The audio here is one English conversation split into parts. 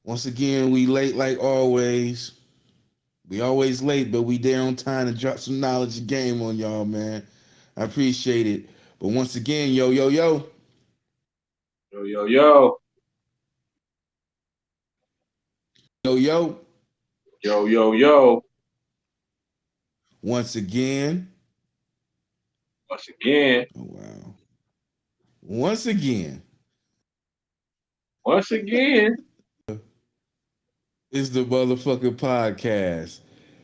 Once again, we late like always. We always late, but we there on time to drop some knowledge and game on y'all, man. I appreciate it. But once again, yo, yo, yo, Yo, yo, yo, yo, yo. yo, yo, yo. Once again, Once again, oh wow. Once again, once again, it's the motherfucking podcast.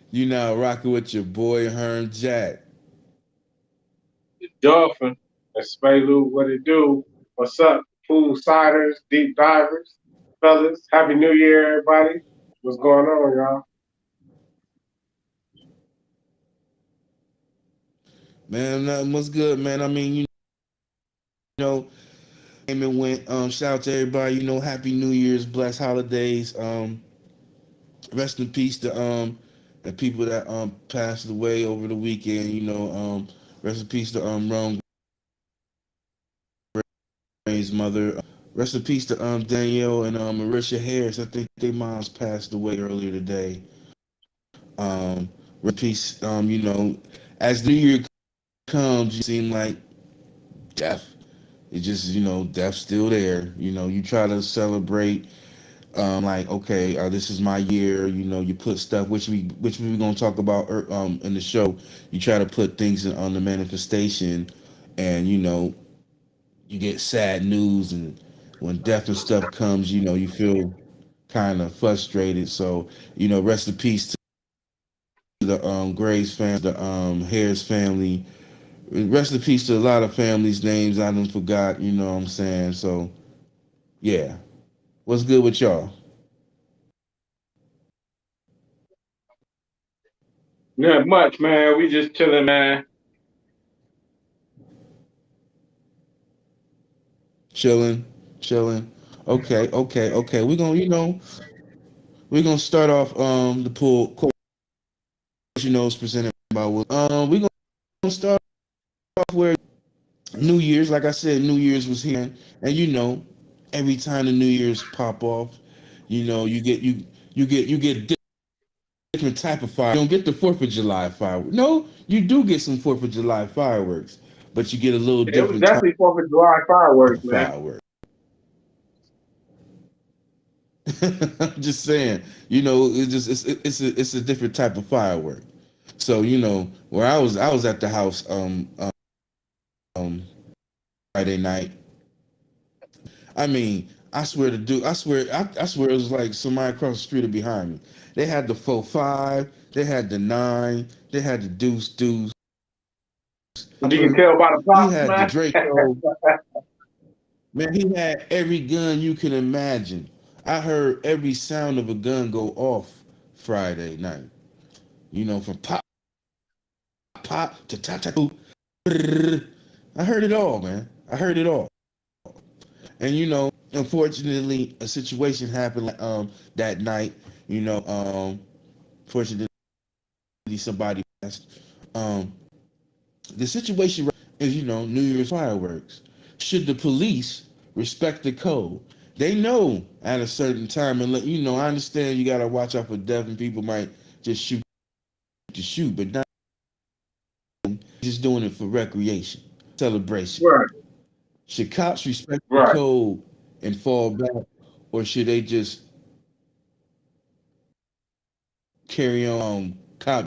You now rocking with your boy Herm Jack. the dolphin, that's Spelu, what it do? What's up, pool siders, deep divers, fellas? Happy New Year, everybody. What's going on, y'all? Man, nothing was good, man. I mean, know, came and went. Shout out to everybody. Happy New Year's, blessed holidays. Rest in peace to the people that passed away over the weekend. Rest in peace to Ron Gray's mother. Rest in peace to Danielle and Marisha Harris. I think their moms passed away earlier today. Rest in peace. As New Year comes, you seem like death. It just death's still there. You try to celebrate. Like, okay, this is my year. You put stuff which we gonna talk about in the show. You try to put things on the manifestation, and you get sad news, and when death and stuff comes, you feel kind of frustrated. So rest in peace to the Grays family, the Harris family. Rest in peace to a lot of families' names I done forgot. You know what I'm saying? So yeah, what's good with y'all? Not much, man. We just chilling, man. Chilling, chilling. Okay, okay, okay. We're gonna start off the pool. Of course, it's presented by Will. We're gonna start off where New Year's, like I said, New Year's was here, and every time the New Year's pop off, you get different type of fire. You don't get the Fourth of July fireworks. No, you do get some Fourth of July fireworks, but you get a little It was different type definitely 4th of July of fireworks, man. fireworks. I'm just saying, it's a different type of firework. So where I was at the house um Friday night. I mean, I swear it was like somebody across the street or behind me. They had the 4-5, they had the 9, they had the deuce, You can number. tell by the He pops, had the man. Draco. Man, he had every gun you can imagine. I heard every sound of a gun go off Friday night. From pop, pop to ta ta. I heard it all, man. I heard it all. And unfortunately, a situation happened that night. Fortunately, somebody passed. The situation is New Year's fireworks. Should the police respect the code? They know at a certain time, and I understand you gotta watch out for death, and people might just shoot to shoot, but not just doing it for recreation, celebration. Right, Should cops respect the right. code and fall back, or should they just carry on cop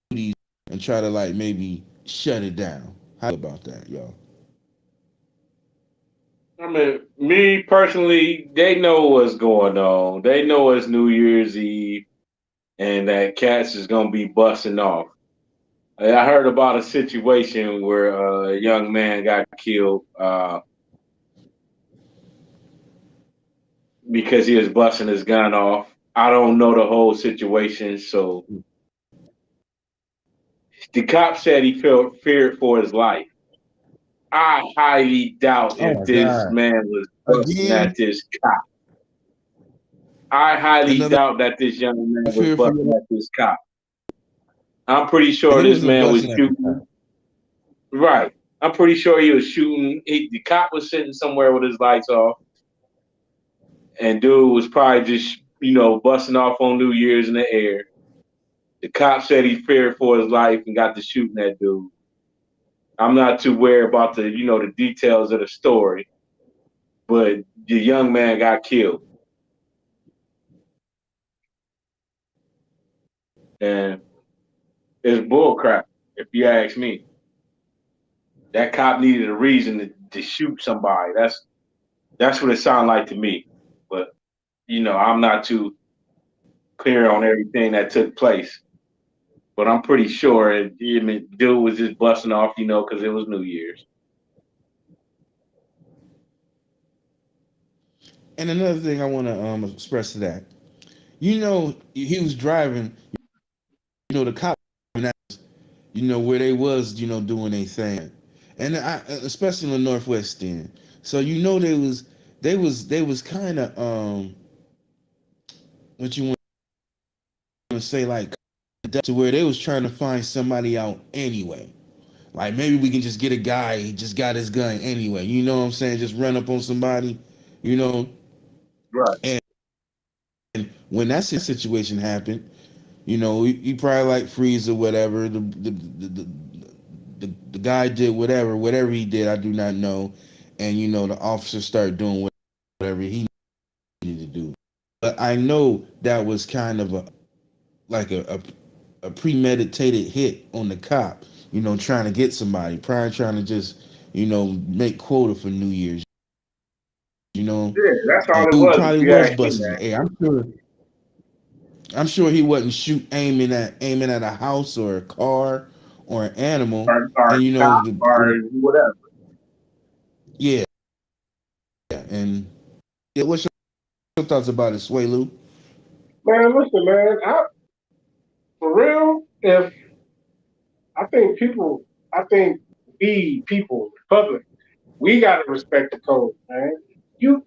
duties and try to like maybe shut it down? How about that, y'all? I mean, me personally, they know what's going on. They know it's New Year's Eve and that cats is gonna be busting off. I heard about a situation where a young man got killed because he was busting his gun off. I don't know the whole situation, so the cop said he felt feared for his life. I highly doubt Oh if my this God! man was busting Again, at this cop. I highly another doubt that this young man was fear for your busting life. at this cop. I'm pretty sure He this wasn't man was busting at the shooting. time. Right. I'm pretty sure he was shooting. The cop was sitting somewhere with his lights off, and dude was probably just busting off on New Year's in the air. The cop said he feared for his life and got to shooting that dude. I'm not too worried about the details of the story, but the young man got killed, and it's bullcrap if you ask me. That cop needed a reason to shoot somebody. That's what it sounded like to me. But I'm not too clear on everything that took place. But I'm pretty sure dude was just busting off, because it was New Year's. And another thing I want to express to that, he was driving. The cop, where they was, doing a thing, and especially in the Northwest end. So they was kind of what you want to say, like, to where they was trying to find somebody out anyway. Like, maybe we can just get a guy, he just got his gun anyway. You know what I'm saying? Just run up on somebody, you know. Right. And when that situation happened, he probably like freeze or whatever. The guy did whatever he did, I do not know. And the officer started doing whatever he needed to do. But I know that was kind of a premeditated hit on the cop, trying to get somebody, probably trying to just, make quota for New Year's, Yeah, that's and all it dude was. If probably you was ask me, busting man. the air. I'm sure he wasn't aiming at a house or a car or an animal. Or And cop or whatever. yeah, and yeah, what's your thoughts about it, Sway Lou? Man, listen, man. For real, if I think we people, the public, we gotta respect the code, man. You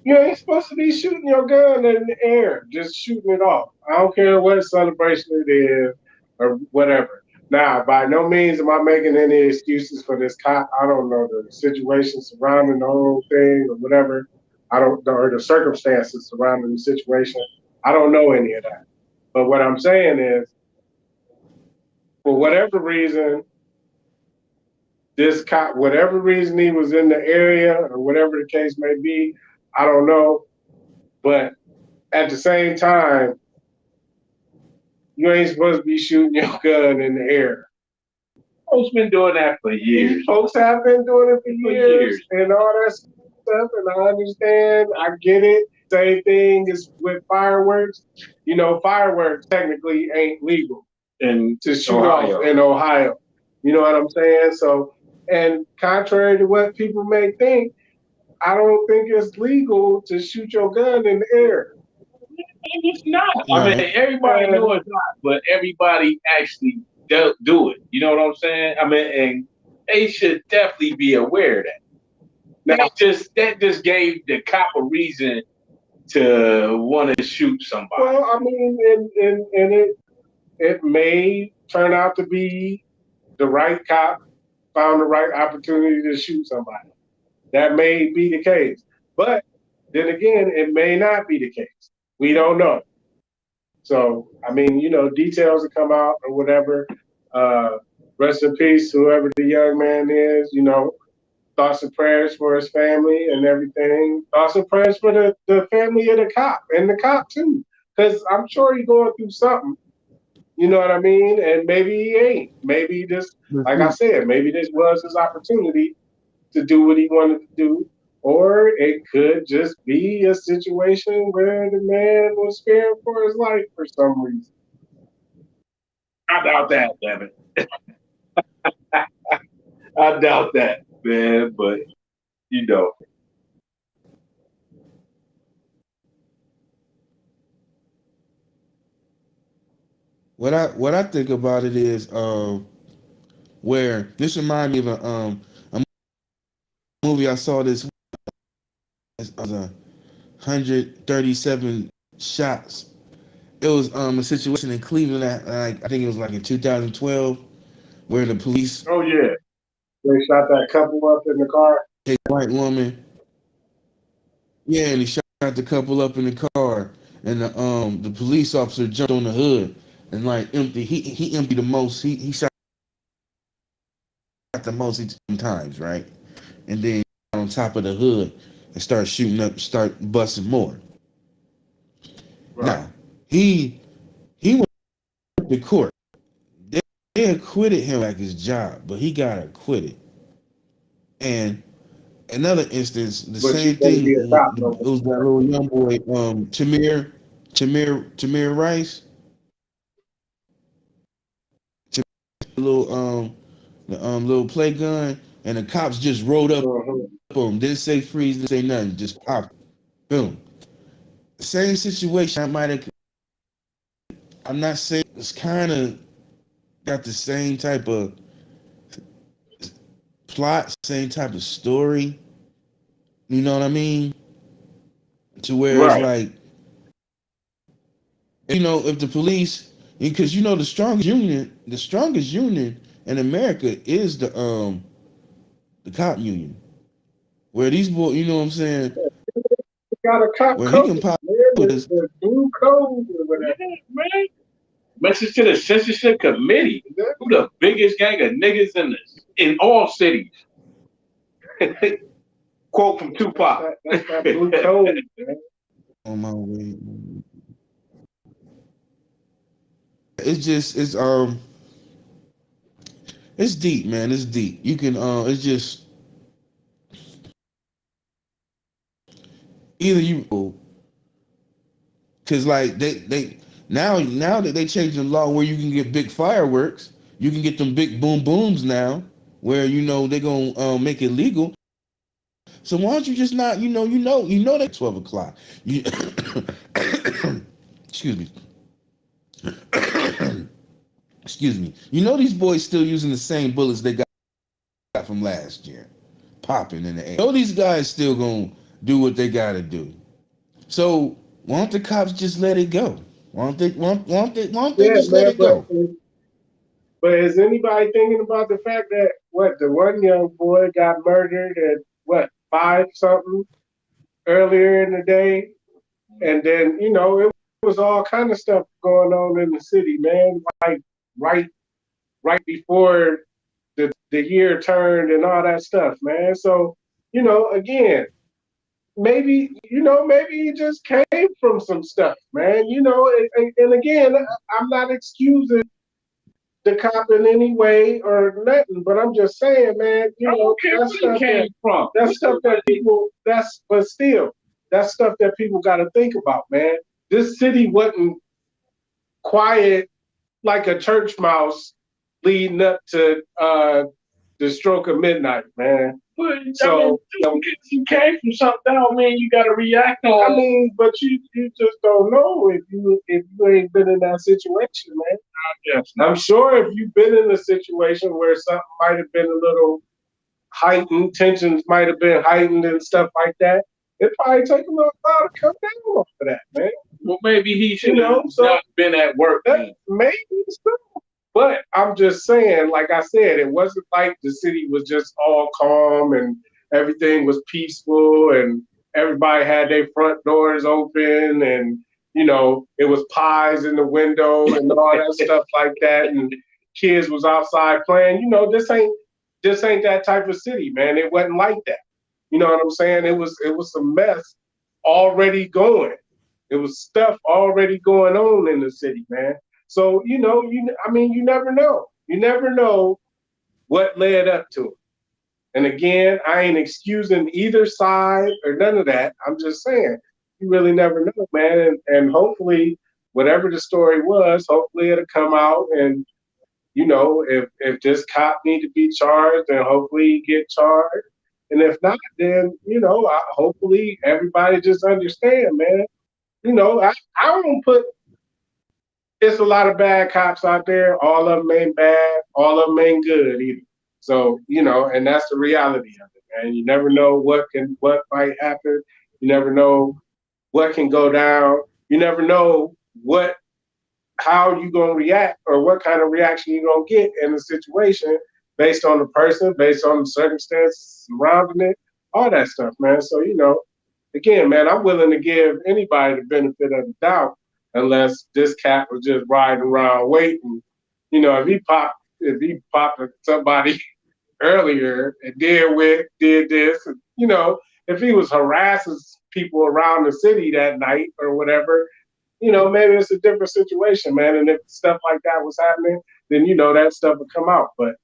you ain't supposed to be shooting your gun in the air, just shooting it off. I don't care what celebration it is or whatever. Now, by no means am I making any excuses for this cop. I don't know the situation surrounding the whole thing or whatever. I don't or the circumstances surrounding the situation. I don't know any of that. But what I'm saying is, for whatever reason, this cop, whatever reason he was in the area or whatever the case may be, I don't know. But at the same time, you ain't supposed to be shooting your gun in the air. Folks been doing that for years. Folks have been doing it for years and all that stuff, and I understand, I get it. Same thing is with fireworks. Fireworks technically ain't legal In to shoot Ohio. off in Ohio. You know what I'm saying? So, and contrary to what people may think, I don't think it's legal to shoot your gun in the air. It's not. I mean, Right. everybody know it's not, but everybody actually do it. You know what I'm saying? I mean, and they should definitely be aware of that. Now, That just gave the cop a reason to want to shoot somebody. well, I mean, and it may turn out to be the right cop found the right opportunity to shoot somebody. That may be the case. But then again, it may not be the case. We don't know. So, I mean, details will come out or whatever. Uh, Rest in peace, whoever the young man is, thoughts and prayers for his family and everything. Thoughts and prayers for the family of the cop and the cop too. Because I'm sure he's going through something. You know what I mean? And maybe he ain't. Maybe this, like I said, maybe this was his opportunity to do what he wanted to do. Or it could just be a situation where the man was scared for his life for some reason. I doubt that, damn it. I doubt that, man. But you know, What I think about it is, where this reminds me of a movie I saw this was 137 shots. It was a situation in Cleveland that, like, I think it was like in 2012, where the police Oh yeah, they shot that couple up in the car. hit a white woman. Yeah, and he shot got the couple up in the car, and the police officer jumped on the hood and like empty. He emptied the most. He shot the most times, right? And then on top of the hood and start shooting up, start busting more. Right. Now he went to court. They, they acquitted him like his job, but he got acquitted. And another instance, the But you same can't be thing. a cop no It was that little young boy, Tamir Rice, little the little play gun, and the cops just rolled up more. on him. Didn't say freeze, didn't say nothing, just popped. Boom. Same situation. I might have. I'm not saying it's kind of got the same type of plot, same type of story. You know what I mean? To where it's Right. like, if the police, because the strongest union in America is the cop union. Where these boys, you know what I'm saying? Got a cop Where he code, can pop man. with us. The blue code or whatever. Yeah, man. Message to the censorship committee. Who Exactly. the biggest gang of niggas in all cities? Quote from Tupac. That's that blue code, man. On my way. It's deep, man. It's deep. You can it's just either you because like they now that they changed the law where you can get big fireworks, you can get them big boom booms now where they're gonna make it legal. So why don't you just not that 12 o'clock. You excuse me. Excuse me. These boys still using the same bullets they got from last year, popping in the air. These guys still gonna do what they gotta do. So why don't the cops just let it go? Why don't they Yeah, just let man. it go? But is anybody thinking about the fact that what the one young boy got murdered at what 5 something earlier in the day, and then it was all kind of stuff going on in the city, man. Like right before the year turned and all that stuff, man. So again, maybe he just came from some stuff, man. And again, I'm not excusing the cop in any way or nothing, but I'm just saying, man, I don't care that's where he stuff came from. that's stuff that people got to think about, man. This city wasn't quiet like a church mouse leading up to the stroke of midnight, man. But So because you came from something, that don't mean you got to react on. I mean, but you just don't know if you ain't been in that situation, man. Yes. I'm sure if you've been in a situation where something might have been a little heightened, tensions might have been heightened and stuff like that, it probably take a little while to come down off of that, man. Well, maybe he should have not been at work. Maybe so. But I'm just saying, like I said, it wasn't like the city was just all calm and everything was peaceful and everybody had their front doors open and it was pies in the window and all that stuff like that and kids was outside playing. This ain't that type of city, man. It wasn't like that. You know what I'm saying? It was some mess already going. It was stuff already going on in the city, man. So you never know. You never know what led up to it. And again, I ain't excusing either side or none of that. I'm just saying you really never know, man. And hopefully, whatever the story was, hopefully it'll come out. And if this cop need to be charged, then hopefully he get charged. And if not, then hopefully everybody just understand, man. I don't put it's a lot of bad cops out there. All of them ain't bad. All of them ain't good either. So and that's the reality of it, man. You never know what might happen. You never know what can go down. You never know how you gonna react or what kind of reaction you gonna get in the situation based on the person, based on the circumstances surrounding it, all that stuff, man. So again, man, I'm willing to give anybody the benefit of the doubt, unless this cat was just riding around waiting. You know, if he popped somebody earlier and did this, and, you know, if he was harassing people around the city that night or whatever, you know, maybe it's a different situation, man. And if stuff like that was happening, then you know that stuff would come out. But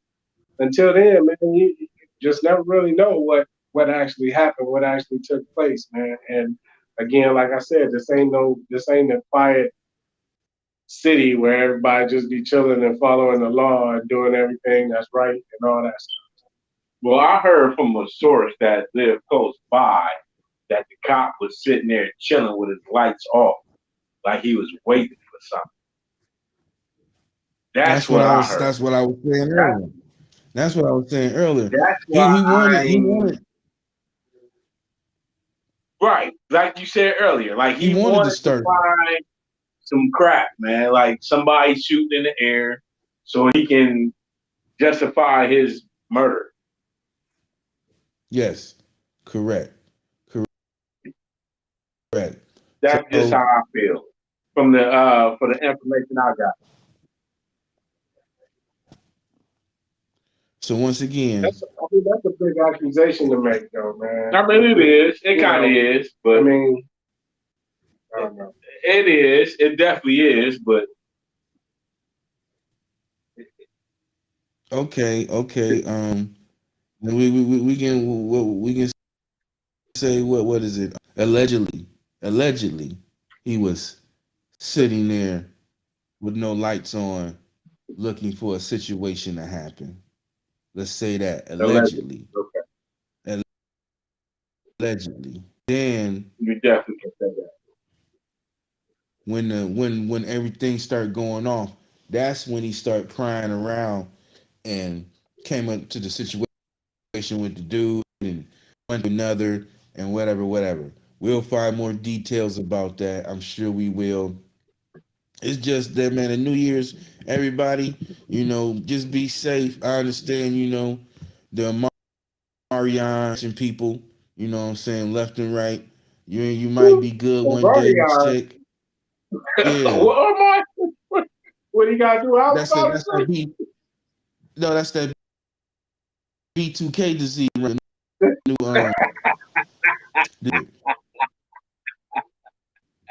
until then, man, you just never really know what actually happened, what actually took place, man. And again, like I said, this ain't a quiet city where everybody just be chilling and following the law and doing everything that's right and all that stuff. Well, I heard from a source that lived close by that the cop was sitting there chilling with his lights off, like he was waiting for something. That's what I heard. That's what I was saying That, earlier. That's what I was saying earlier. that's He why he wanted he I'm wanted right, like you said earlier. Like he he wanted to wanted to start. find some crap, man. Like somebody shooting in the air, so he can justify his murder. Yes, correct, correct. That's just how So I feel from the for the information I got. so once again, I mean, that's a big accusation to make, though, man. I mean, it is. It You kind of know, is, I but mean, I it, don't know. it is. It definitely is. But okay. We can say what is it? Allegedly, he was sitting there with no lights on, looking for a situation to happen. Let's say that allegedly, allegedly, okay, allegedly. Then you definitely can say that. when everything started going off, that's when he started prying around and came up to the situation with the dude and one to another and whatever. We'll find more details about that. I'm sure we will. It's just that, man, the New Year's, everybody, just be safe. I understand, the Marians and people, what I'm saying, left and right. You might be good Well, one day, Bernie, you sick. Yeah. What am I? what he got to do? I was about to That's that say. B no, that's that B2K disease. New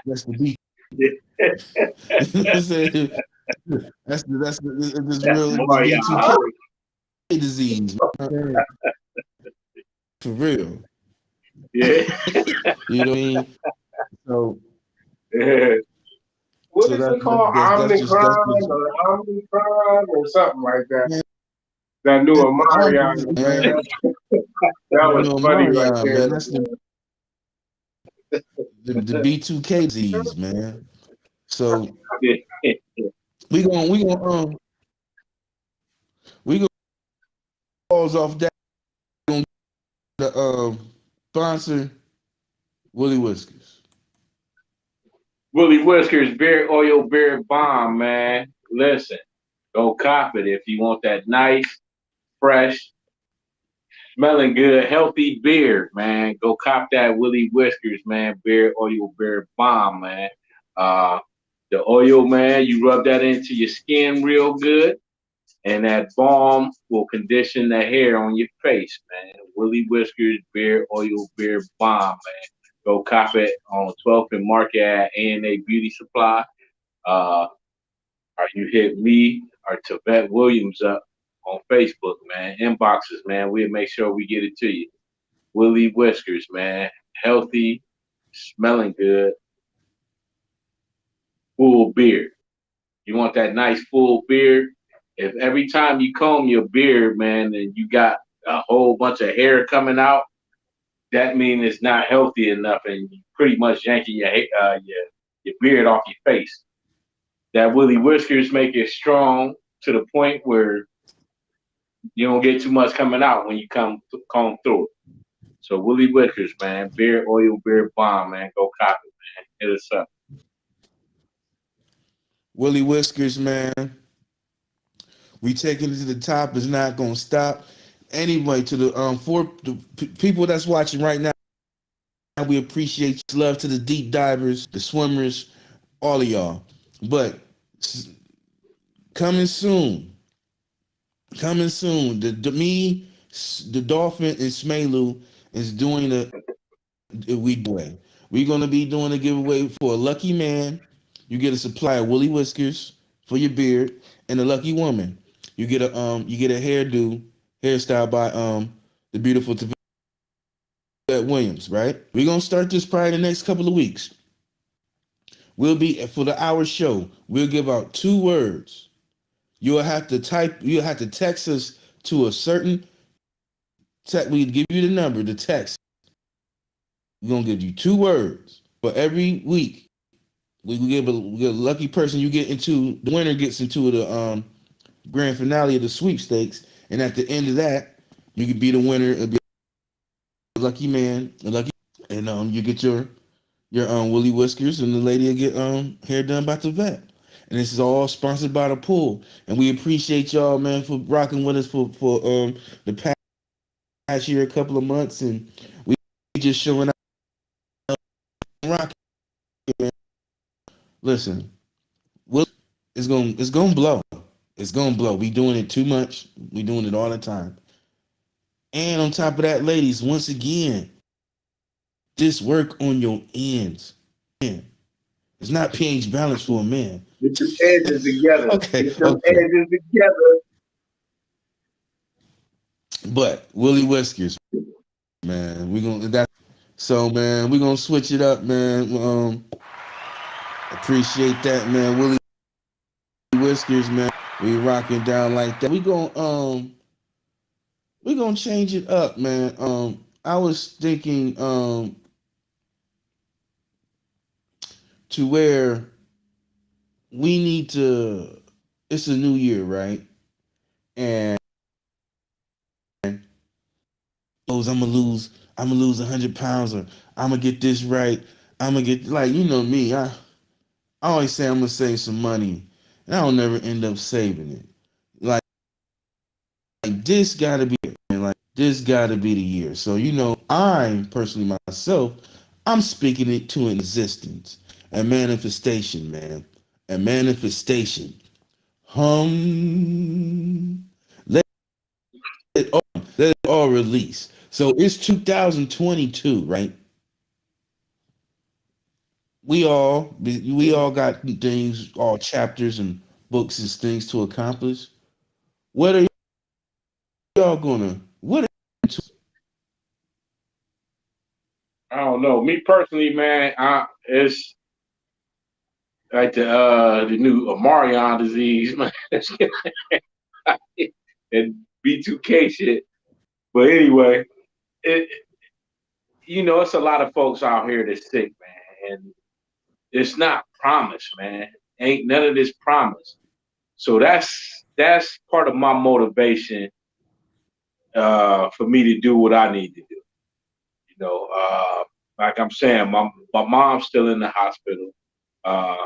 that's the B. You know what I'm saying? This That's real this Mario. B2K disease. For real. Yeah. You know what I mean? So What is it called? that's Omnicron just or Omnicron or something like that. man, That new Omarion, man. man. That You was know, funny right Marion, there, man. That's the B2K disease, man. So we gonna pause off that. We gonna the sponsor Willie Whiskers. Willie Whiskers beard oil beard bomb, man. Listen, go cop it if you want that nice, fresh, smelling good, healthy beard, man. Go cop that Willie Whiskers, man. Beard oil beard bomb, man. Uh, the oil, man, you rub that into your skin real good, and that balm will condition the hair on your face, man. Willie Whiskers beard oil beard bomb, man. Go cop it on 12th and Market at A&A Beauty Supply. Uh, or you hit me or Tibet Williams up on Facebook, man. Inboxes, man. We'll make sure we get it to you. Willie Whiskers, man. Healthy, smelling good, full beard. You want that nice full beard? If every time you comb your beard, man, and you got a whole bunch of hair coming out, that means it's not healthy enough, and you pretty much yanking your beard off your face. That Willie Whiskers make it strong to the point where you don't get too much coming out when you comb through it. So Willie Whiskers, man, beard oil, beard bomb, man, go cop it, man. Hit us up. Willie Whiskers, man. We taking it to the top is not gonna stop. Anyway, to the people that's watching right now. We appreciate love to the deep divers, the swimmers, all of y'all. But coming soon, coming soon. The Dolphin, and Smelu is doing we way. We're gonna be doing a giveaway for a lucky man. You get a supply of woolly whiskers for your beard, and a lucky woman. You get a hairstyle by the beautiful Tavette Williams. Right? We're gonna start this probably the next couple of weeks. We'll be for the hour show. We'll give out 2 words. You'll have to text us to a certain we give you the number, the text. We're gonna give you 2 words for every week. We give a lucky person, you get into the winner gets into the grand finale of the sweepstakes, and at the end of that, you could be the winner. It'll be a lucky man, a lucky, and you get your woolly whiskers, and the lady will get hair done by the vet. And this is all sponsored by the pool, and we appreciate y'all, man, for rocking with us for the past year, a couple of months, and we just showing out rocking. Man. Listen, it's gonna blow. It's gonna blow. We doing it too much. We doing it all the time. And on top of that, ladies, once again, just work on your ends. Man, it's not pH balance for a man. Get your edges together. Okay, Get your okay. edges together. But Willie Whiskers, man, we gonna that. So man, we gonna switch it up, man. Appreciate that, man. Willie Whiskers, man. We rocking down like that. We gonna change it up, man. I was thinking to where we need to. It's a new year, right? And I'm gonna lose 100 pounds, or I'm gonna get this right. I'm gonna get like you know me. I always say I'm gonna save some money, and I don't never end up saving it. Like this gotta be it, man. Like this gotta be the year. So I'm personally myself, I'm speaking it to an existence, a manifestation, man, a manifestation. Let it all, let it all release. So it's 2022, right? We all got things, all chapters and books and things to accomplish. What are y'all gonna? What? I don't know. Me personally, man, it's like the new Marion disease, man. And B2K shit. But anyway, it it's a lot of folks out here that's sick, man, and it's not promised, man. Ain't none of this promised. So that's part of my motivation for me to do what I need to do. You know, like I'm saying, my mom's still in the hospital. Uh,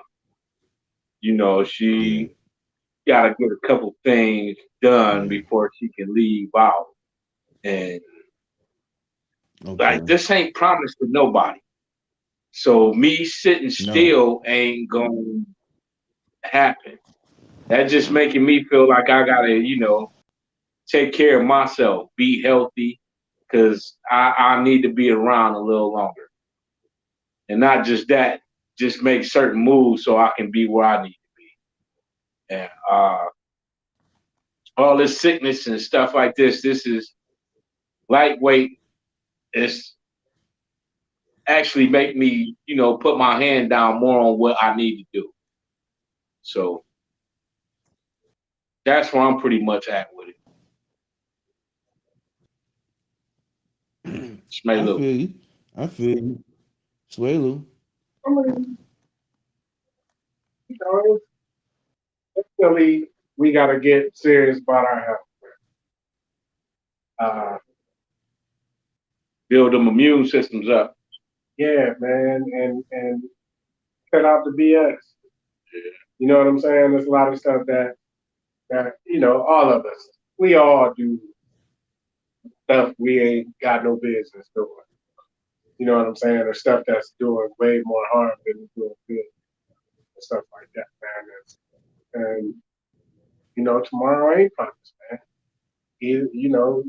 Yeah. she got to get a couple things done Yeah. before she can leave out. And like Okay. this ain't promised to nobody. So me sitting No. still ain't gonna happen. That just making me feel like I gotta, take care of myself, be healthy, because I need to be around a little longer. And not just that, just make certain moves so I can be where I need to be. And all this sickness and stuff like this is lightweight. It's actually make me, put my hand down more on what I need to do. So that's where I'm pretty much at with it. I Smalo. feel you. I feel you. Swelu. I mean, definitely we got to get serious about our health. Uh, Build them immune systems up. yeah, man, and cut out the BS. You know what I'm saying? There's a lot of stuff that all of us, we all do stuff we ain't got no business doing. You know what I'm saying? Or stuff that's doing way more harm than it's doing good and stuff like that, man. And tomorrow ain't promised, man. You know,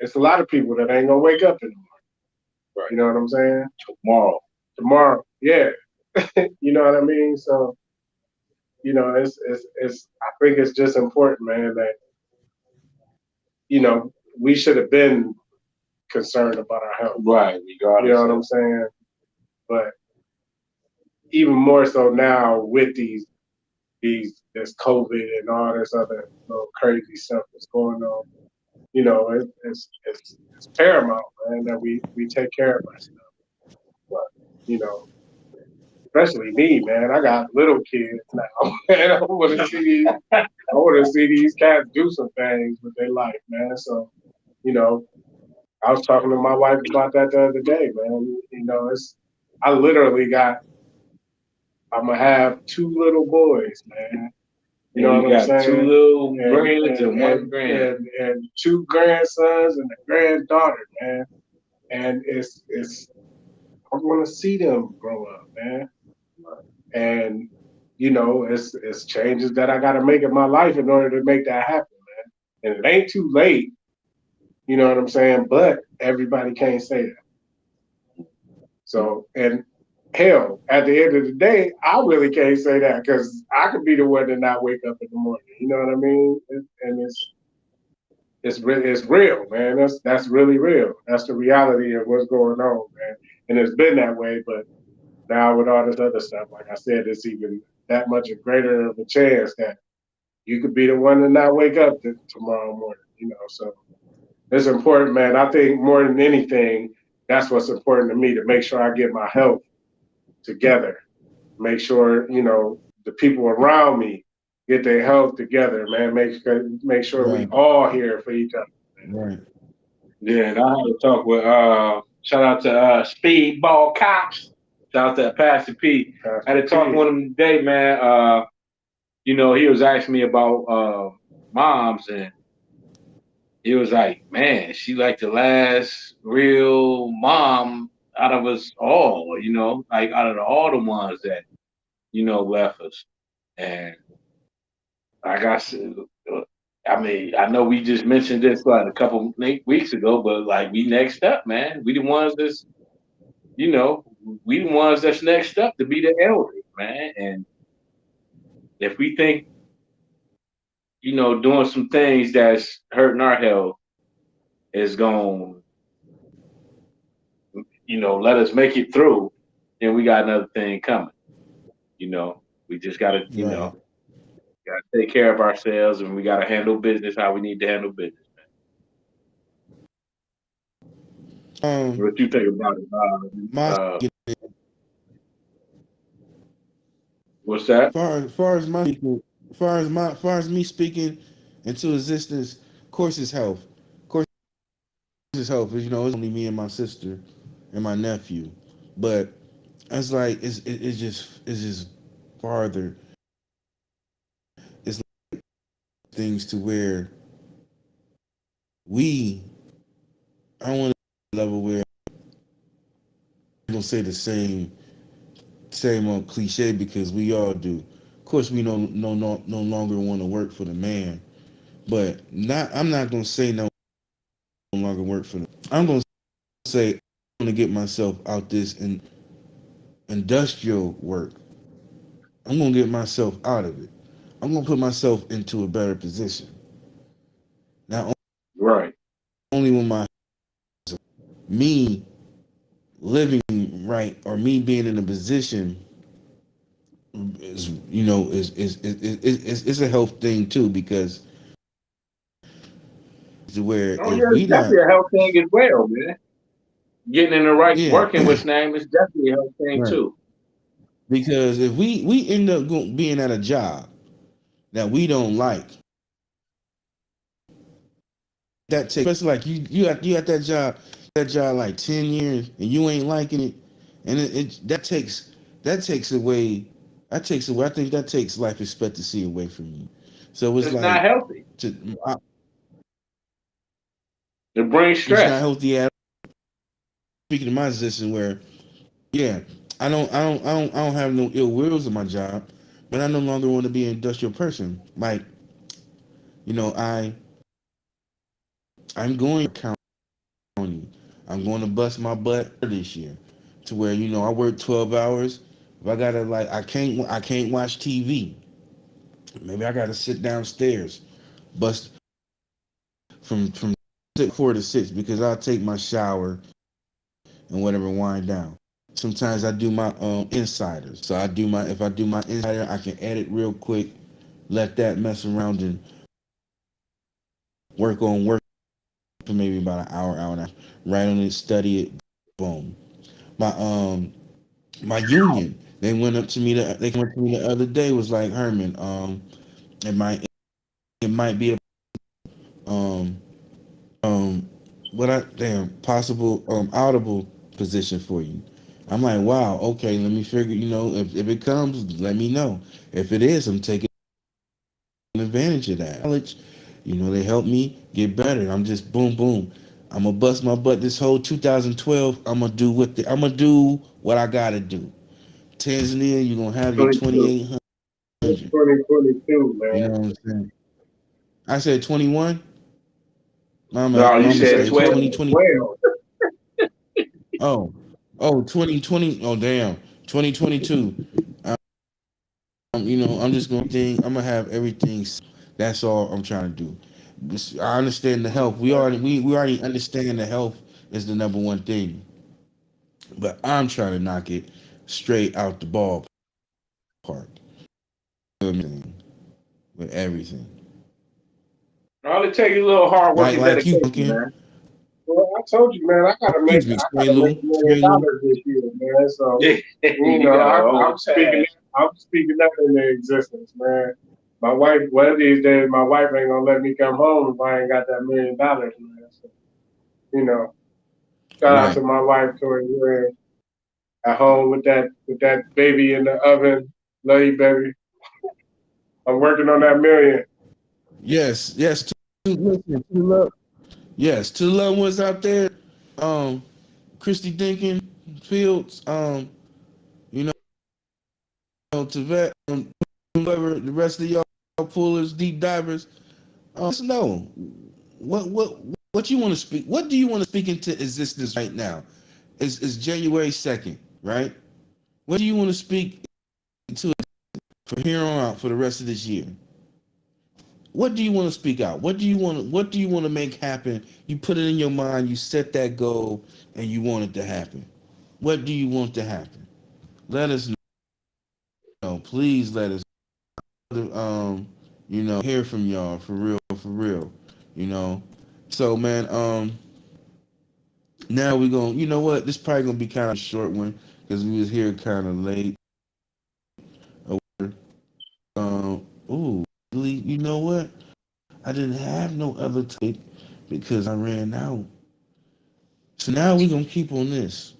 it's a lot of people that ain't gonna wake up in the morning. Right. You know what I'm saying? Tomorrow. Tomorrow, yeah. You know what I mean? So, it's. I think it's just important, man, that we should have been concerned about our health. Right, You know regardless what of I'm saying? But even more so now with this COVID and all this other crazy stuff that's going on. It's paramount, man, that we take care of ourselves. But you know, especially me, man. I got little kids now, man. I want to see these cats do some things with their life, man. So you know, I was talking to my wife about that the other day, man. I literally got. I'm gonna have two little boys, man. You and know you what I'm got two saying? little And grands and and one and grand. and two grandsons and a granddaughter, man. And it's I want to see them grow up, man. And it's changes that I got to make in my life in order to make that happen, man. And it ain't too late, you know what I'm saying? But everybody can't say that. So, and hell, at the end of the day, I really can't say that because I could be the one to not wake up in the morning. You know what I mean? And it's real, man. That's really real. That's the reality of what's going on, man. And it's been that way, but now with all this other stuff, like I said, it's even that much a greater of a chance that you could be the one to not wake up tomorrow morning. So it's important, man. I think more than anything, that's what's important to me to make sure I get my health together. Make sure the people around me get their health together, man. Make sure we Right. all here for each other. Right. Yeah, and I had to talk with shout out to Speedball Cops. Shout out to Pastor P. I had Pastor to talk P. with him today, man. He was asking me about moms, and he was like, man, she like the last real mom out of us all, like out of all the ones that, left us. And like I said, I mean, I know we just mentioned this like a couple weeks ago, but like we next up, man. We the ones that's, you know, we the ones that's next up to be the elders, man. And if we think, doing some things that's hurting our health is going, let us make it through, then we got another thing coming. You know, we just gotta, Right. gotta take care of ourselves, and we gotta handle business how we need to handle business. Um, What you think about it? my What's that? far as my far as me speaking into existence, of course it's health. Of course it's health. It's only me and my sister and my nephew, but it's like it's just farther. It's things to where we I want to level where I'm gonna say the same old cliche because we all do. Of course, we no longer want to work for the man, but not. I'm not gonna say no longer work for them. I'm gonna say I'm gonna get myself out this in industrial work. I'm gonna get myself out of it. I'm gonna put myself into a better position. Not Right. only when me living right or me being in a position is a health thing too because where Oh if yeah, it's we not definitely a health thing as well, man. Getting in the right yeah working with name is definitely a health thing right too. because if we end up being at a job that we don't like that takes especially like you at that job like 10 years and you ain't liking it and that takes away I think that takes life expectancy away from you so it's It's not like healthy. to, I, It brings it's not stress. healthy at speaking of my position where, yeah, I don't have no ill wills in my job, but I no longer want to be an industrial person. Like, you know, I'm going to county. I'm going to bust my butt this year, to where I work 12 hours. If I gotta I can't watch TV. Maybe I gotta sit downstairs, bust from 4 to 6 because I'll take my shower and whatever wind down. Sometimes I do my insiders. So if I do my insider, I can edit real quick, let that mess around and work for maybe about an hour and a half. Write on it, study it, boom. My my union, they went to me the other day, was like, Herman, it might be a um um what I damn possible audible position for you. I'm like, wow, okay, let me figure, if it comes, let me know. If it is, I'm taking advantage of that. College, they helped me get better. I'm just boom boom. I'm gonna bust my butt this whole 2012. I'm gonna do what I gotta do. Tanzania, you're gonna have your 22. 2800. It's 2022, You man. know what I'm saying? I said 21. No, you My said mistake. 12. 2020. Well, Oh, 2020. Oh, damn. 2022. I'm just gonna think. I'm gonna have everything. That's all I'm trying to do. I understand the health. We already understand the health is the number one thing. But I'm trying to knock it straight out the ballpark. With everything. All it takes is a little hard work and Like you, dedication, Duncan. man. well, I told you, man. Excuse me, I gotta make Squalu. $1 million this year, man. So You got a whole task. I'm speaking that into existence, man. My wife, one of these days, my wife ain't gonna let me come home if I ain't got that $1 million, man. So, you know, shout out Right. to my wife, Tori, here at home with that baby in the oven. Love you, baby. I'm working on that million. Yes. Yes. Listen, yes. To the loved ones out there. Um, Christy Dinkin Fields. You to vet. Whoever the rest of y'all pullers, deep divers. Let's know what you want to speak. What do you want to speak into existence right now? It's January 2nd, right? What do you want to speak to from here on out for the rest of this year? What do you want to speak out? What do you want to make happen? You put it in your mind, you set that goal, and you want it to happen. What do you want to happen? Let us know. Please let us hear from y'all for real, for real. You know. So man, now we're going to, you know what? This probably gonna be kind of a short one because we was here kind of late. Ooh, really, you know what? I didn't have no other topic because I ran out. So now we're gonna keep on this.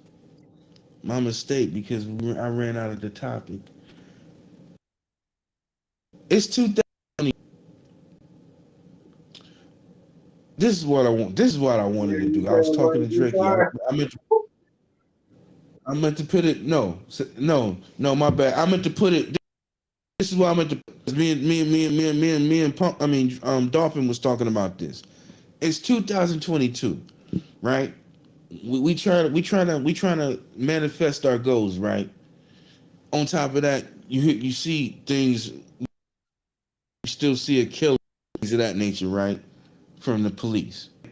My mistake because I ran out of the topic. It's 2020. This is what I want. This is what I Yeah, wanted to you do. I was saying talking what to you Drakey. got? I meant to put it. No, no. My bad. I meant to put it. This is what I meant to. Me and Pump. Dolphin was talking about this. It's 2022, right? We trying to manifest our goals, right? On top of that, you see things. You still see a killer, things of that nature, right? From the police. Yeah.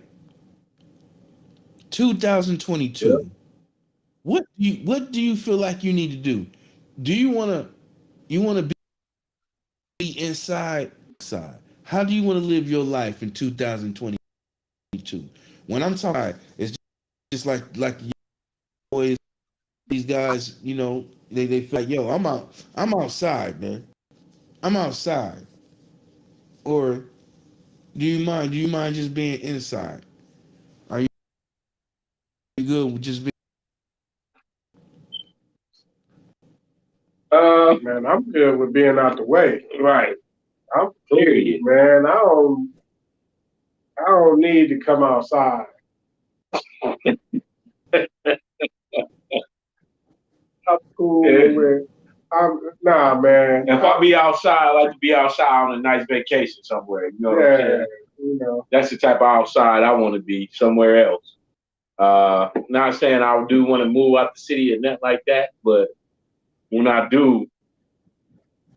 2022. What do you feel like you need to do? Do you want to be inside? Outside? How do you want to live your life in 2022? When I'm talking, it's just like you boys, these guys. They feel like, yo, I'm outside, man. I'm outside. Or do you mind just being inside? Are you good with just being? Man, I'm good with being out the way. Right. I'm cool, Period. man. I don't need to come outside. I'm cool Yeah. with. Nah, man. If I be outside, I like to be outside on a nice vacation somewhere. You know what I'm Yeah, saying? you know. That's the type of outside I want to be, somewhere else. Not saying I do want to move out the city or nothing like that, but when I do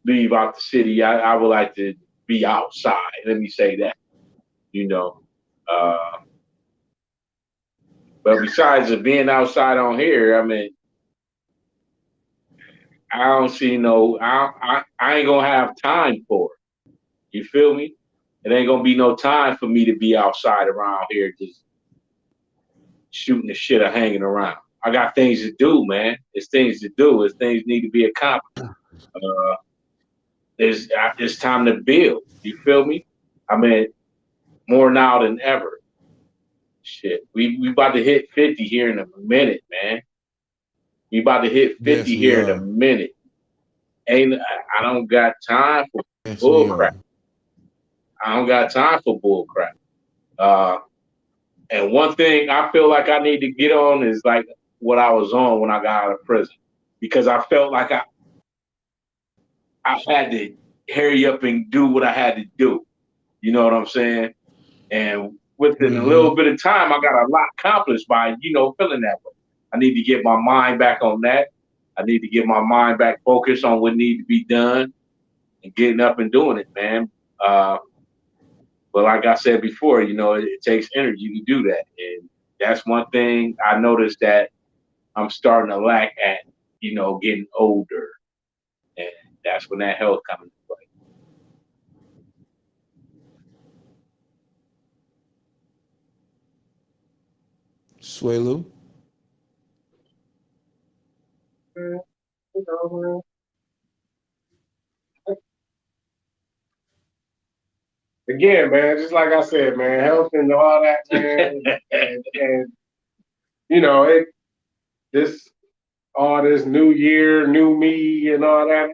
leave out the city, I would like to be outside. Let me say that, you know. Uh, but besides of being outside on here, I mean, I don't see no, I ain't gonna have time for it. You feel me? It ain't gonna be no time for me to be outside around here just shooting the shit or hanging around. I got things to do, man. It's things to do. It's things need to be accomplished. Uh, it's time to build. You feel me? I mean, more now than ever. Shit, we about to hit 50 here in a minute, man. We about to hit 50 Yes, we here in a are. minute. Ain't I don't got time for Yes, bull we crap. are. I don't got time for bull crap. Uh, and one thing I feel like I need to get on is like what I was on when I got out of prison, because I felt like I had to hurry up and do what I had to do. You know what I'm saying? And within a little Mm-hmm. bit of time, I got a lot accomplished by, feeling that way. I need to get my mind back on that. I need to get my mind back focused on what needs to be done and getting up and doing it, man. Uh, but like I said before, it takes energy to do that. And that's one thing I noticed that I'm starting to lack at, getting older. And that's when that health comes into play. Swelu. Man, you know, man. Again, man, just like I said, man, health and all that, man, and it this all this new year, new me, and all that.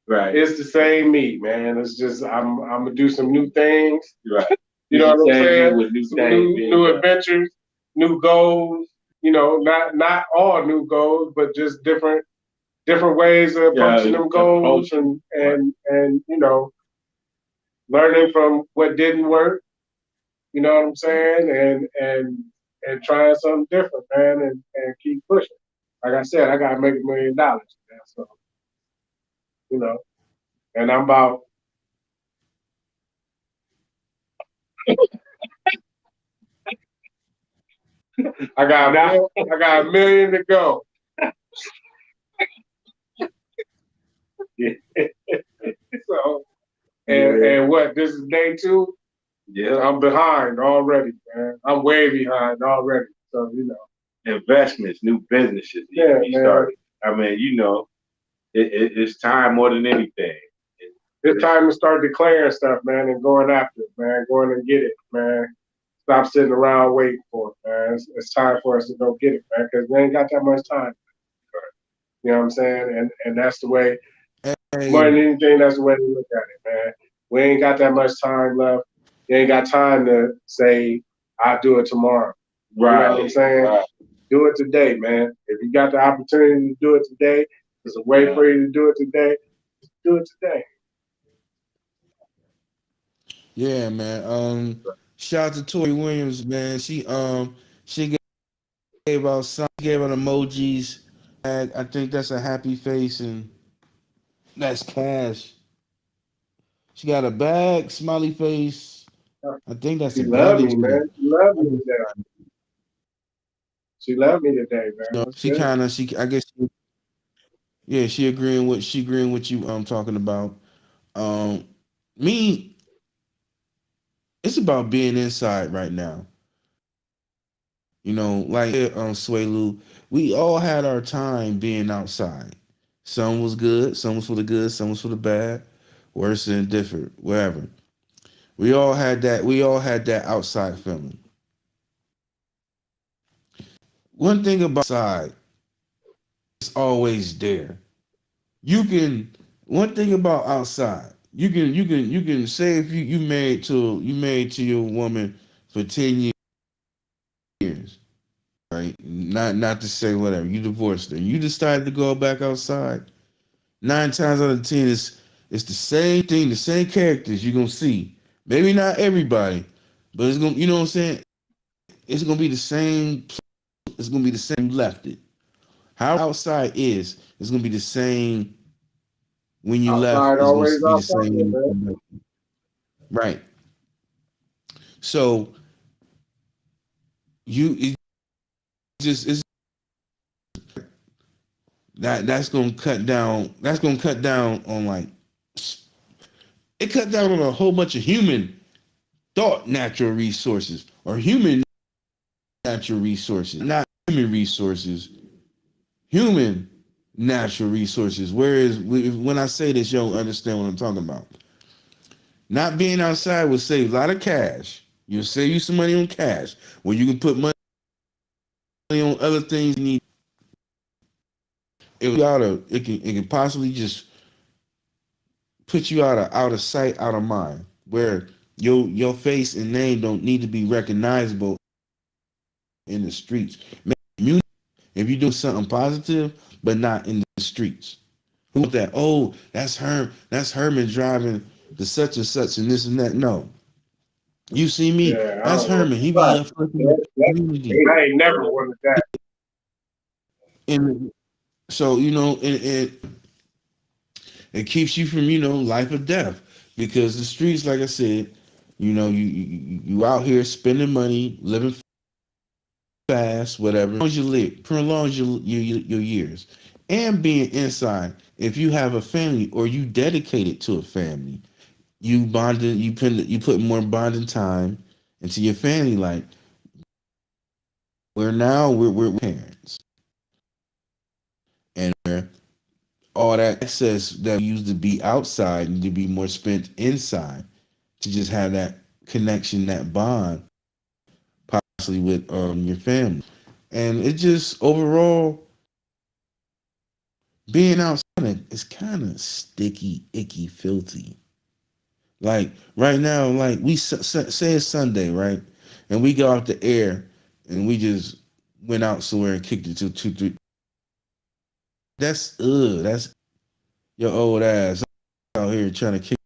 Right. It's the same me, man. It's just I'm gonna do some new things. Right. You It's know the what I'm same me saying? with new Some things being new done. adventures, new goals. Not all new goals, but just different ways of approaching them goals, Approach it. and Right. learning from what didn't work. You know what I'm saying? And trying something different, man, and keep pushing. Like I said, I gotta make $1 million, man. So you know, and I'm about Now, I got a million to go. yeah, So yeah, and what? This is day two. yeah. I'm behind already, man. I'm way behind already. So Investments, new businesses need to yeah, be man. started. I mean, it's time more than anything. It's time to start declaring stuff, man, and going after it, man. Going and get it, man. Stop sitting around waiting for it, man. It's time for us to go get it, man, because we ain't got that much time. You know what I'm saying? And that's the way, more than Hey, anything, that's the way to look at it, man. We ain't got that much time left. You ain't got time to say, I'll do it tomorrow. You know what I'm Right, saying? right. Do it today, man. If you got the opportunity to do it today, there's a way Yeah. for you to do it today. Do it today. yeah, man. Shout out to Tori Williams, man. She gave out emojis. I think that's a happy face, and that's cash. She got a bag, smiley face. I think that's She a loved me, bandage. man. She loved me today. She loved me today, man. So That's she good. kind of she I guess yeah, she agreeing with you talking about. Um Me, it's about being inside right now. Like Swaylu, we all had our time being outside. Some was good, some was for the good, some was for the bad, worse and different, wherever. We all had that outside feeling. One thing about outside, it's always there. You can One thing about outside, you can say if you married to your woman for 10 years, right? not to say whatever. You divorced her. You decide to go back outside. 9 times out of 10, it's the same thing, the same characters you're gonna see. Maybe not everybody, but it's gonna, you know what I'm saying? It's gonna be the same. It's gonna be the same. Left it. How outside is, it's gonna be the same when you left. Outside It's gonna always be the outside, same. man. Right. So you it just it's that's gonna cut down. That's gonna cut down on like it cut down on a whole bunch of human thought natural resources or human natural resources, not human resources, human natural resources. Whereas when I say this, you don't understand what I'm talking about. Not being outside will save a lot of cash. You'll save you some money on cash, where you can put money on other things you need. It can possibly just put you out of sight, out of mind, where your face and name don't need to be recognizable in the streets. Maybe if you're doing something positive, but not in the streets. Who want that? Oh, that's Herm. That's Herman driving the such and such and this and that. No, you see me. Yeah, I That's don't know. Herman. He be Right. uplifting the That, community, I ain't never wanted that. and so it keeps you from life or death because the streets, like I said, you out here spending money, living fast, whatever. As long as you live, prolongs your years, and being inside. If you have a family or you dedicated to a family, you bonded, you put more bonding time into your family. Like where now we're parents, and all that access that we used to be outside need to be more spent inside to just have that connection, that bond, possibly with your family. And it just overall being outside is kind of sticky, icky, filthy. Like right now, like we say it's Sunday, right? And we go out the air and we just went out somewhere and kicked it to two, three. That's that's your old ass out here trying to kick.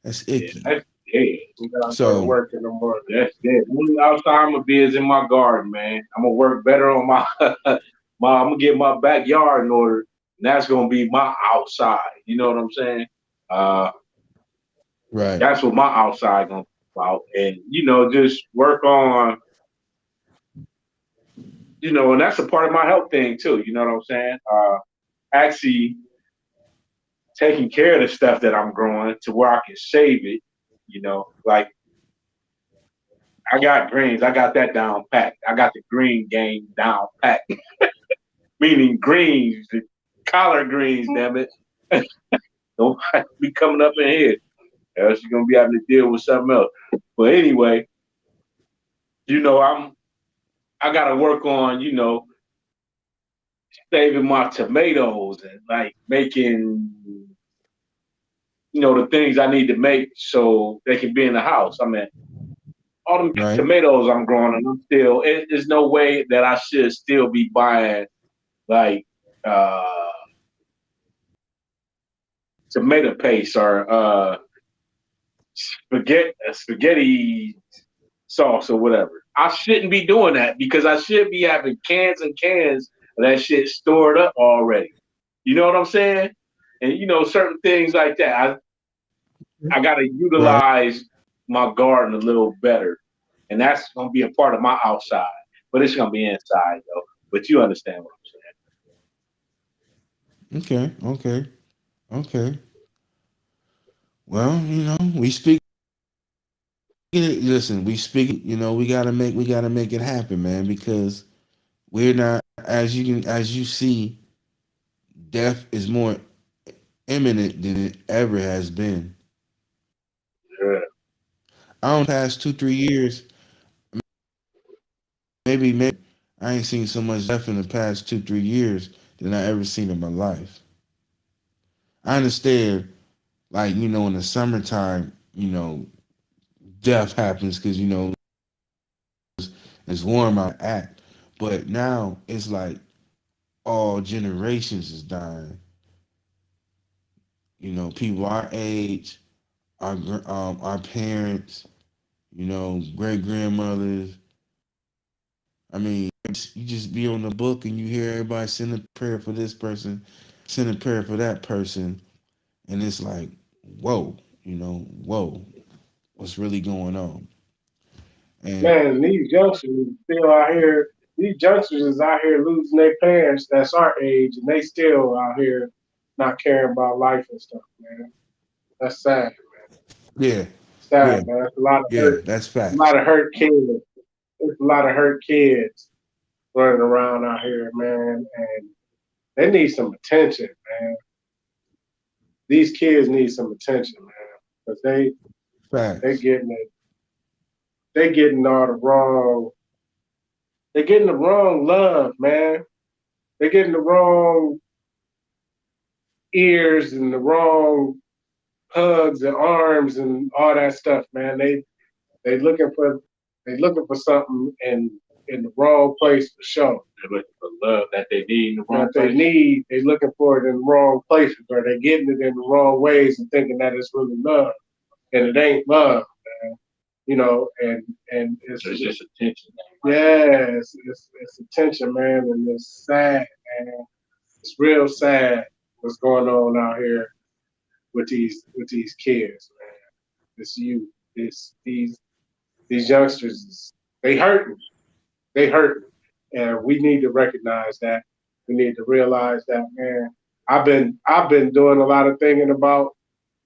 That's Yeah, icky. that's dead. We gotta go to So work in the morning. That's dead. Only outside I'm gonna be is in my garden, man. I'm gonna work better on my I'm gonna get my backyard in order. And that's gonna be my outside. You know what I'm saying? Uh, right, that's what my outside gonna be about. And just work on, and that's a part of my health thing too. You know what I'm saying? Actually taking care of the stuff that I'm growing to where I can save it. Like I got greens, I got that down pat. I got the green game down pat. Meaning greens, the collard greens, damn it. Don't be coming up in here. Else you're gonna be having to deal with something else. But anyway, you know, I'm I gotta work on, saving my tomatoes and like making, the things I need to make so they can be in the house. I mean, all the right, tomatoes I'm growing, and there's no way that I should still be buying like uh tomato paste or spaghetti sauce or whatever. I shouldn't be doing that because I should be having cans and cans of that shit stored up already. You know what I'm saying? And certain things like that. I got to right. utilize my garden a little better, and that's gonna be a part of my outside. But it's gonna be inside though. But you understand what Okay, okay, okay. Well, we speak it. Listen, we speak. We gotta make it happen, man. Because we're not, as you see, death is more imminent than it ever has been. I'm I don't past 2 3 years, maybe I ain't seen so much death in the past 2 3 years than I ever seen in my life. I understand, like in the summertime, death happens because it's warm out at. But now it's like all generations is dying. You know, people our age, our parents, you know, great grandmothers. I mean, you just be on the book and you hear everybody send a prayer for this person, send a prayer for that person, and it's like, whoa, you know, whoa, what's really going on? And Man, these youngsters still out here. These youngsters is out here losing their parents. That's our age, and they still out here not caring about life and stuff, man. That's sad. yeah, yeah, Sad, man. It's a lot of yeah, hurt. that's A facts. lot of hurt kids. It's a lot of hurt kids running around out here, man, and they need some attention, man. These kids need some attention, man, because they Facts. getting it. They getting all the wrong. They getting the wrong love, man. They getting the wrong ears and the wrong hugs and arms and all that stuff, man. They looking for something in the wrong place for sure. They're looking for love that they need in the wrong That they place. need, they looking for it in the wrong places, or they getting it in the wrong ways and thinking that it's really love, and it ain't love, man. You know, and It's just attention. yeah, it's attention, man, and it's sad, man. It's real sad what's going on out here with these kids, man. This youth, this these youngsters, they hurting, they hurting, and we need to recognize that. We need to realize that, man. I've been doing a lot of thinking about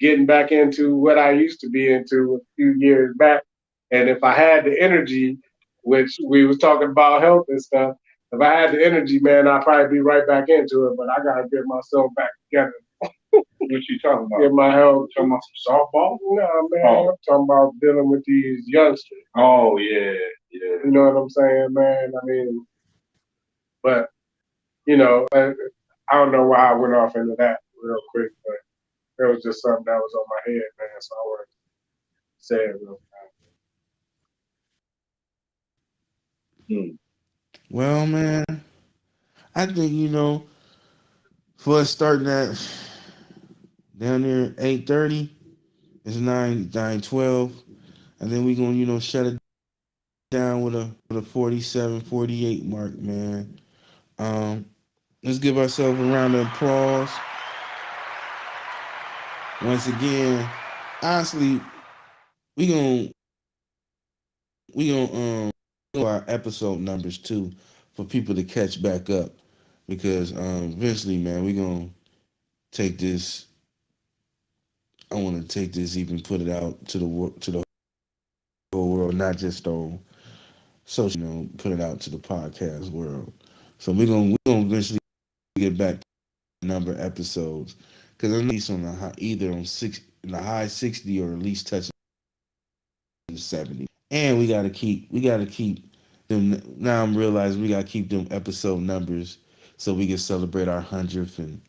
getting back into what I used to be into a few years back, and if I had the energy, which we was talking about health and stuff. If I had the energy, man, I'd probably be right back into it. But I gotta get myself back together. What you talking about? Get my health. Talking about some softball? No, man. Oh. I'm talking about dealing with these youngsters. Oh yeah, yeah. You know what I'm saying, man? I mean, but you know, I don't know why I went off into that real quick, but it was just something that was on my head, man. So I wanted to say it real Hmm. Well, man, I think you know, for us starting at down there at 8:30, it's 9:12, and then we gonna shut it down with a 47-48 mark, man. Um, let's give ourselves a round of applause once again. Honestly, we gonna do our episode numbers too for people to catch back up because eventually, man, we gonna take this. I want to take this, even put it out to the whole world, not just on social. Put it out to the podcast world. So we gonna eventually get back to number of episodes because I'm at least on the high, either on in the high 60 or at least touching the 70. And we gotta keep them. Now I'm realizing we gotta keep them episode numbers so we can celebrate our 100th and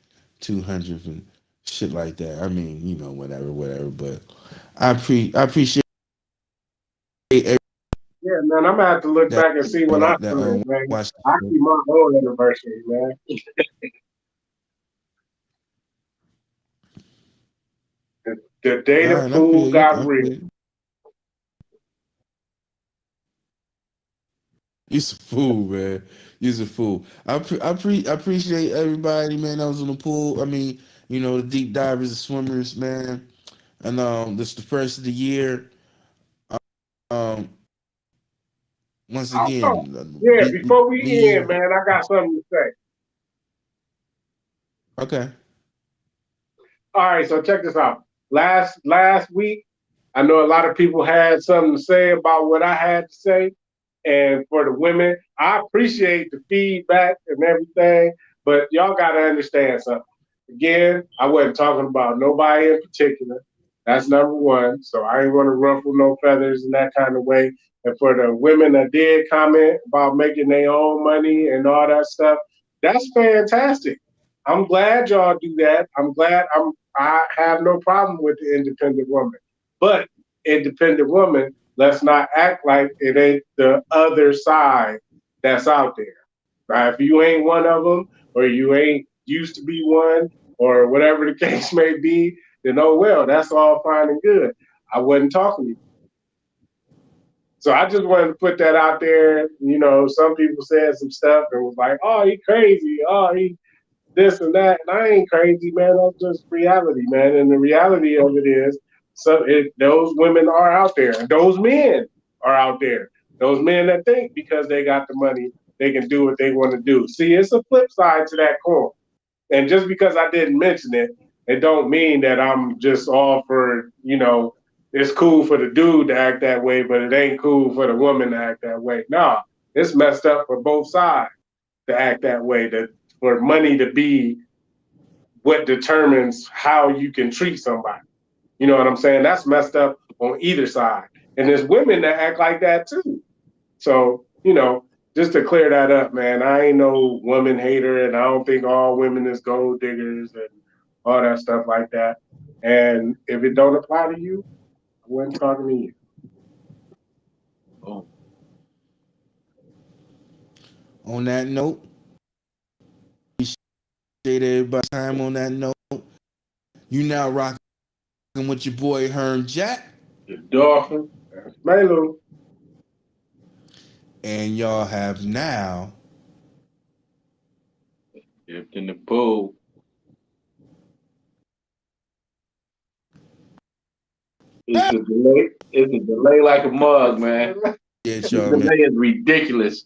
200th and shit like that. I mean, whatever. But I appreciate every yeah, man. I'm gonna have to look that back and see when I that started, man. watch. I keep my own anniversary, man. The day All the right, I fool feel you. got I real. feel you. You's a fool, man. You's a fool. I appreciate everybody, man. That was on the pool. I mean, the deep divers, the swimmers, man. And this is the first of the year. Um, once Oh, again, yeah. Before we end, year. man, I got something to say. Okay. All right, so check this out. Last week, I know a lot of people had something to say about what I had to say. And for the women, I appreciate the feedback and everything, but y'all got to understand something. Again, I wasn't talking about nobody in particular. That's number one. So I ain't want to ruffle no feathers in that kind of way. And for the women that did comment about making their own money and all that stuff, that's fantastic. I'm glad y'all do that. I have no problem with the independent woman. But independent woman, let's not act like it ain't the other side. that's out there. Right? If you ain't one of them, or you ain't used to be one, or whatever the case may be, then oh well, that's all fine and good. I wasn't talking to you. So I just wanted to put that out there. You know, some people said some stuff and was like, "Oh, he crazy. Oh, he this and that." And I ain't crazy, man. That's just reality, man. And the reality of it is, those women are out there, and those men are out there. Those men that think because they got the money, they can do what they want to do. See, it's a flip side to that coin. And just because I didn't mention it, it don't mean that I'm just all for, it's cool for the dude to act that way, but it ain't cool for the woman to act that way. Nah, it's messed up for both sides to act that way, for money to be what determines how you can treat somebody. You know what I'm saying? That's messed up on either side. And there's women that act like that too. So, just to clear that up, man, I ain't no woman hater, and I don't think all women is gold diggers and all that stuff like that. And if it don't apply to you, I wasn't talking to you. Oh, On that note, appreciate everybody's time on that note. You now rocking with your boy Herm Jack, the dolphin That's Melu. and y'all have now dipped in the pool. It's a delay. It's a delay like a mug, man. it, The y'all, man. delay is ridiculous.